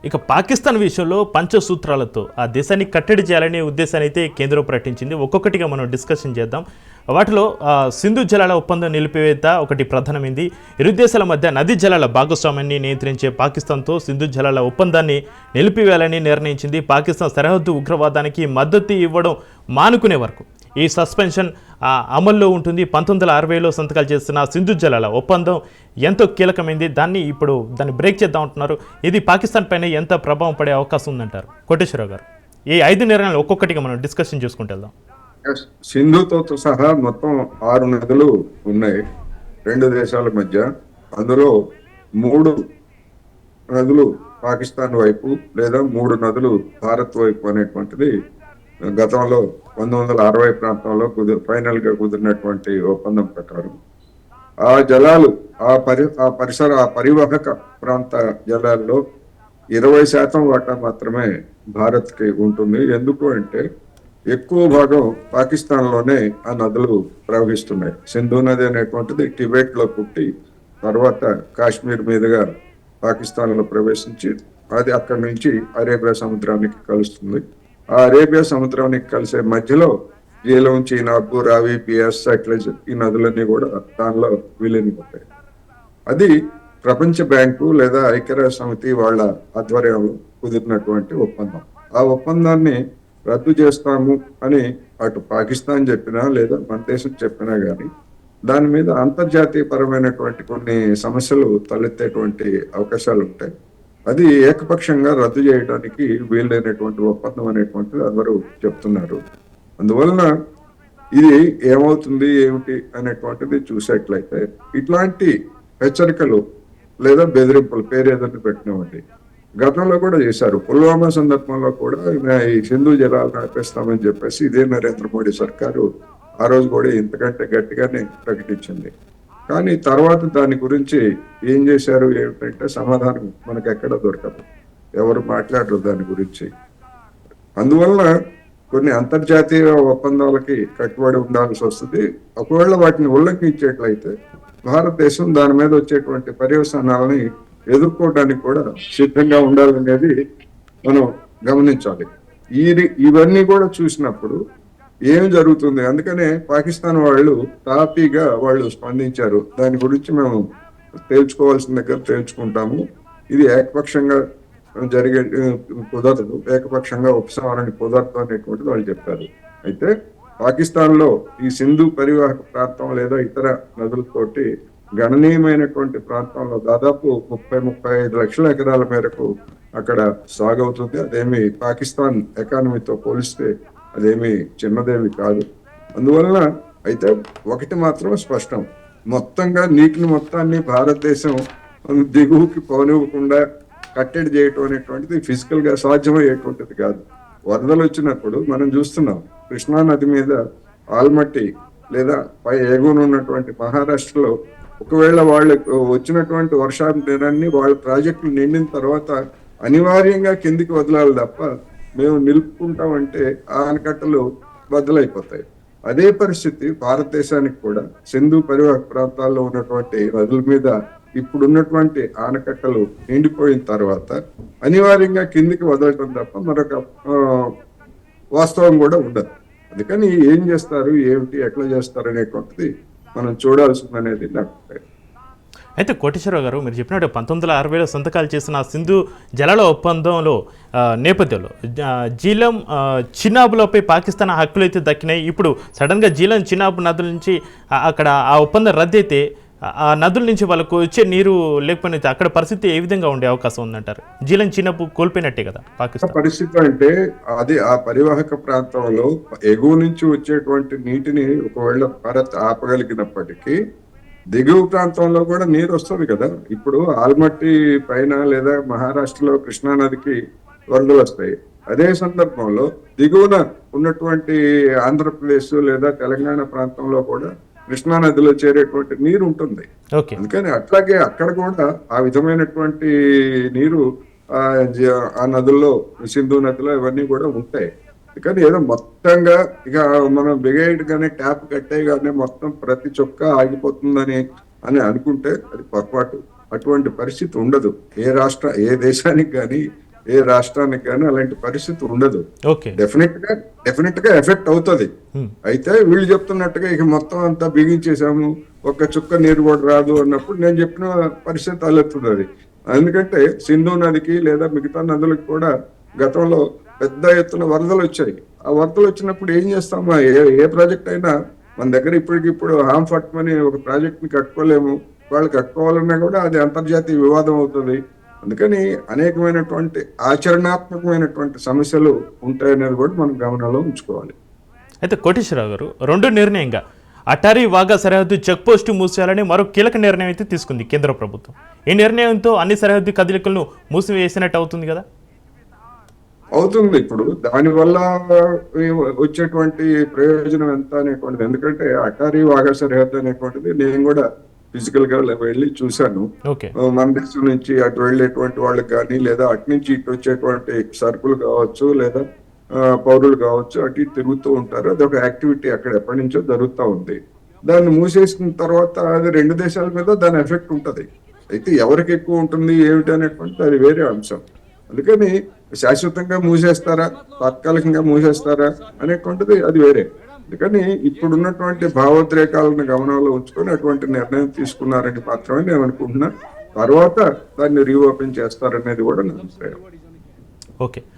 ఇక పాకిస్తాన్ విషయంలో పంచసూత్రాలతో ఆ దేశాన్ని కట్టడి చేయాలనే ఉద్దేశాన్ని అయితే కేంద్రం ప్రకటించింది. ఒక్కొక్కటిగా మనం డిస్కషన్ చేద్దాం. వాటిలో సింధు జలాల ఒప్పందం నిలిపివేత ఒకటి ప్రధానమైంది. ఇరు దేశాల మధ్య నదీ జలాల భాగస్వామ్యాన్ని నియంత్రించే పాకిస్తాన్తో సింధు జలాల ఒప్పందాన్ని నిలిపివేయాలని నిర్ణయించింది. పాకిస్తాన్ సరిహద్దు ఉగ్రవాదానికి మద్దతు ఇవ్వడం మానుకునే వరకు ఈ సస్పెన్షన్ అమల్లో ఉంటుంది. 1960లో సంతకాలు చేస్తున్న సింధు జలాల ఒప్పందం ఎంతో కీలకమైంది. దాన్ని బ్రేక్ చేద్దాం అంటున్నారు. ఇది పాకిస్తాన్ పైన ఎంత ప్రభావం పడే అవకాశం ఉందంటారు కోటేశ్వరరావు గారు? ఈ 5 నిర్ణయాలు ఒక్కొక్కటిగా మనం డిస్కషన్ చేసుకుంటూ వెళ్దాం. సింధుతో సహా మొత్తం 6 నదులు ఉన్నాయి 2 దేశాల మధ్య. అందులో 3 నదులు పాకిస్తాన్ వైపు లేదా 3 నదులు భారత్ వైపు అనేటువంటిది గతంలో 1960 ప్రాంతంలో ఫైనల్ గా కుదిరినటువంటి ఒప్పందం ప్రకారం ఆ జలాలు ఆ పరివాహక ప్రాంత జలాల్లో 20% వాటా మాత్రమే భారత్ కి ఉంటుంది. ఎందుకు అంటే ఎక్కువ భాగం పాకిస్తాన్ లోనే ఆ నదులు ప్రవహిస్తున్నాయి. సింధు నది అనేటువంటిది టిబెట్ లో పుట్టి తర్వాత కాశ్మీర్ మీదుగా పాకిస్తాన్ లో ప్రవేశించి అది అక్కడి నుంచి అరేబియా సముద్రానికి కలుస్తుంది. ఆ అరేబియా సముద్రానికి కలిసే మధ్యలో జీలం, చీనాబ్, రావి, పియాస్, సట్లెజ్ ఈ నదులన్నీ కూడా దానిలో విలీనమవుతాయి. అది ప్రపంచ బ్యాంకు లేదా ఐక్యరాజ్య సమితి వాళ్ళ ఆధ్వర్యంలో కుదిరినటువంటి ఒప్పందం. ఆ ఒప్పందాన్ని రద్దు చేస్తాము అని అటు పాకిస్తాన్ చెప్పినా లేదా మన దేశం చెప్పినా గానీ దాని మీద అంతర్జాతీయ పరమైనటువంటి కొన్ని సమస్యలు తలెత్తేటువంటి అవకాశాలు ఉంటాయి. అది ఏకపక్షంగా రద్దు చేయడానికి వీలైనటువంటి ఒప్పందం అనేటువంటిది అందరూ చెప్తున్నారు. అందువలన ఇది ఏమవుతుంది ఏమిటి అనేటువంటిది చూసేట్లయితే ఇట్లాంటి హెచ్చరికలు లేదా బెదిరింపులు పేరు ఏదైనా పెట్టినామండి గతంలో కూడా చేశారు. పుల్వామా సందర్భంలో కూడా ఈ సింధు జలాలను ఆపేస్తామని చెప్పేసి ఇదే నరేంద్ర మోడీ సర్కారు ఆ రోజు కూడా ఇంతకంటే గట్టిగానే ప్రకటించింది. కానీ తర్వాత దాని గురించి ఏం చేశారు ఏమిటంటే సమాధానం మనకు ఎక్కడ దొరకదు, ఎవరు మాట్లాడరు దాని గురించి. అందువలన కొన్ని అంతర్జాతీయ ఒప్పందాలకి కట్టుబడి ఉండాల్సి వస్తుంది. ఒకవేళ వాటిని ఉల్లంఘించేట్లయితే భారతదేశం దాని మీద వచ్చేటువంటి పర్యవసానాలని ఎదుర్కోవడానికి కూడా సిద్ధంగా ఉండాలనేది మనం గమనించాలి. ఇవన్నీ కూడా చూసినప్పుడు ఏం జరుగుతుంది, అందుకనే పాకిస్తాన్ వాళ్ళు తాపీగా వాళ్ళు స్పందించారు. దాని గురించి మేము తేల్చుకోవాల్సిన దగ్గర తేల్చుకుంటాము, ఇది ఏకపక్షంగా జరిగే కుదరదు, ఏకపక్షంగా ఉపసంహరణ కుదరదు అనేటువంటిది వాళ్ళు చెప్పారు. అయితే పాకిస్తాన్ లో ఈ సింధు పరివాహక ప్రాంతం లేదా ఇతర నదులతోటి గణనీయమైనటువంటి ప్రాంతంలో దాదాపు 30-35 లక్షల ఎకరాల మేరకు అక్కడ సాగవుతుంది. అదేమి పాకిస్తాన్ ఎకానమీతో పోలిస్తే అదేమి చిన్నదేమి కాదు. అందువలన అయితే ఒకటి మాత్రం స్పష్టం, మొత్తంగా నీటిని మొత్తాన్ని భారతదేశం దిగువకి పోనివ్వకుండా కట్టడి చేయటం అనేటువంటిది ఫిజికల్ గా సాధ్యమయ్యేటువంటిది కాదు. వరదలు వచ్చినప్పుడు మనం చూస్తున్నాం కృష్ణా నది మీద ఆల్మట్టి లేదా పై ఎగువన ఉన్నటువంటి మహారాష్ట్రలో ఒకవేళ వాళ్ళకు వచ్చినటువంటి వర్షాన్ని వాళ్ళ ప్రాజెక్టులు నిండిన తర్వాత అనివార్యంగా కిందికి వదలాలి తప్ప మేము నిలుపుకుంటామంటే ఆ ఆనకట్టలు బద్దలైపోతాయి. అదే పరిస్థితి భారతదేశానికి కూడా సింధు పరివాహక ప్రాంతాల్లో ఉన్నటువంటి నదుల మీద ఇప్పుడున్నటువంటి ఆనకట్టలు నిండిపోయిన తర్వాత అనివార్యంగా కిందికి వదలటం తప్ప మరొక వాస్తవం కూడా ఉండదు. అందుకని ఏం చేస్తారు ఏమిటి ఎట్లా చేస్తారు అనేటువంటిది మనం చూడాల్సిందనేది నాకు. అయితే కోటేశ్వరరావు గారు, మీరు చెప్పినట్టు 1960లో సంతకాలు చేసిన సింధు జలాల ఒప్పందంలో నేపథ్యంలో జీలం, చినాబ్లపై పాకిస్తాన్ హక్కులు అయితే దక్కినాయి. ఇప్పుడు సడన్గా జీలం, చినాబ్ నదుల నుంచి అక్కడ ఆ ఒప్పందం రద్దు అయితే ఆ నదుల నుంచి వాళ్ళకు వచ్చే నీరు లేకపోయినైతే అక్కడ పరిస్థితి ఏ విధంగా ఉండే అవకాశం ఉందంటారు? జీలం, చినాబ్ కోల్పోయినట్టే కదా పాకిస్తాన్ పరిస్థితి. అంటే అది ఆ పరివాహక ప్రాంతంలో ఎగువ నుంచి వచ్చేటువంటి నీటిని ఒకవేళ భారత్ ఆపగలిగినప్పటికీ దిగువ ప్రాంతంలో కూడా నీరు వస్తుంది కదా. ఇప్పుడు ఆల్మట్టి పైన లేదా మహారాష్ట్రలో కృష్ణా నదికి వరదలు వస్తాయి. అదే సందర్భంలో దిగువన ఉన్నటువంటి ఆంధ్రప్రదేశ్ లేదా తెలంగాణ ప్రాంతంలో కూడా కృష్ణా నదిలో చేరేటువంటి నీరు ఉంటుంది. అందుకని అట్లాగే అక్కడ కూడా ఆ విధమైనటువంటి నీరు ఆ నదుల్లో, సింధు నదిలో ఇవన్నీ కూడా ఉంటాయి. కానీ ఏదో మొత్తంగా ఇక మనం బిగేయగానే ట్యాప్ కట్టేయగానే మొత్తం ప్రతి చొక్క ఆగిపోతుందని అనుకుంటే అది పొరపాటు. అటువంటి పరిస్థితి ఉండదు. ఏ దేశానికి కానీ ఏ రాష్ట్రానికి కానీ అలాంటి పరిస్థితి ఉండదు. ఓకే. డెఫినెట్ గా ఎఫెక్ట్ అవుతుంది. ఉమ్. అయితే వీళ్ళు చెప్తున్నట్టుగా ఇక మొత్తం అంతా బిగించేసాము, ఒక్క చుక్క నీరు కూడా రాదు అన్నప్పుడు నేను చెప్పిన పరిస్థితి తలెత్తుంది అది. ఎందుకంటే సింధు నదికి లేదా మిగతా నదులకు కూడా గతంలో పెద్ద ఎత్తున వరదలు వచ్చాయి. ఆ వరదలు వచ్చినప్పుడు ఏం చేస్తాము, ఏ ప్రాజెక్ట్ అయినా మన దగ్గర ఇప్పటికిప్పుడు హాంఫర్ట్ అని ఒక ప్రాజెక్ట్ ని కట్టుకోలేము, వాళ్ళు కట్టుకోవాలన్నా కూడా అది అంతర్జాతీయ వివాదం అవుతుంది. అందుకని అనేకమైనటువంటి ఆచరణాత్మకమైనటువంటి సమస్యలు ఉంటాయనేది కూడా మనం గమనంలో ఉంచుకోవాలి. అయితే కోటేశ్వరరావు గారు, రెండు నిర్ణయంగా అటారీ వాగా సరిహద్దు చెక్ పోస్టు మూసేయాలని మరో కీలక నిర్ణయం అయితే తీసుకుంది కేంద్ర ప్రభుత్వం. ఈ నిర్ణయంతో అన్ని సరిహద్దు కదలికలను మూసివేసినట్టు అవుతుంది కదా? అవుతుంది. ఇప్పుడు దానివల్ల వచ్చేటువంటి ప్రయోజనం ఎంత అనేటువంటిది, ఎందుకంటే అటారీ వాగా సరిహద్దు అనేటువంటిది నేను కూడా ఫిజికల్ గా వెళ్ళి చూశాను. ఓకే. మన దేశం నుంచి అటు వెళ్ళేటువంటి వాళ్ళకి కానీ లేదా అటు నుంచి ఇటు వచ్చేటువంటి సరుకులు కావచ్చు లేదా పౌరులు కావచ్చు అటు ఇటు తిరుగుతూ ఉంటారు. అది ఒక యాక్టివిటీ అక్కడ ఎప్పటి నుంచో జరుగుతూ ఉంది. దాన్ని మూసేసిన తర్వాత అది రెండు దేశాల మీద దాని ఎఫెక్ట్ ఉంటది. అయితే ఎవరికి ఎక్కువ ఉంటుంది ఏమిటి అనేటువంటిది అది వేరే అంశం. అందుకని శాశ్వతంగా మూసేస్తారా, తాత్కాలికంగా మూసేస్తారా అనేటువంటిది అది వేరే. అందుకని ఇప్పుడున్నటువంటి భావోద్రేకాలను గమనంలో ఉంచుకొని అటువంటి నిర్ణయం తీసుకున్నారని మాత్రమే నేను అనుకుంటున్నా. తర్వాత దాన్ని రీఓపెన్ చేస్తారనేది కూడా నా అభిప్రాయం. ఓకే.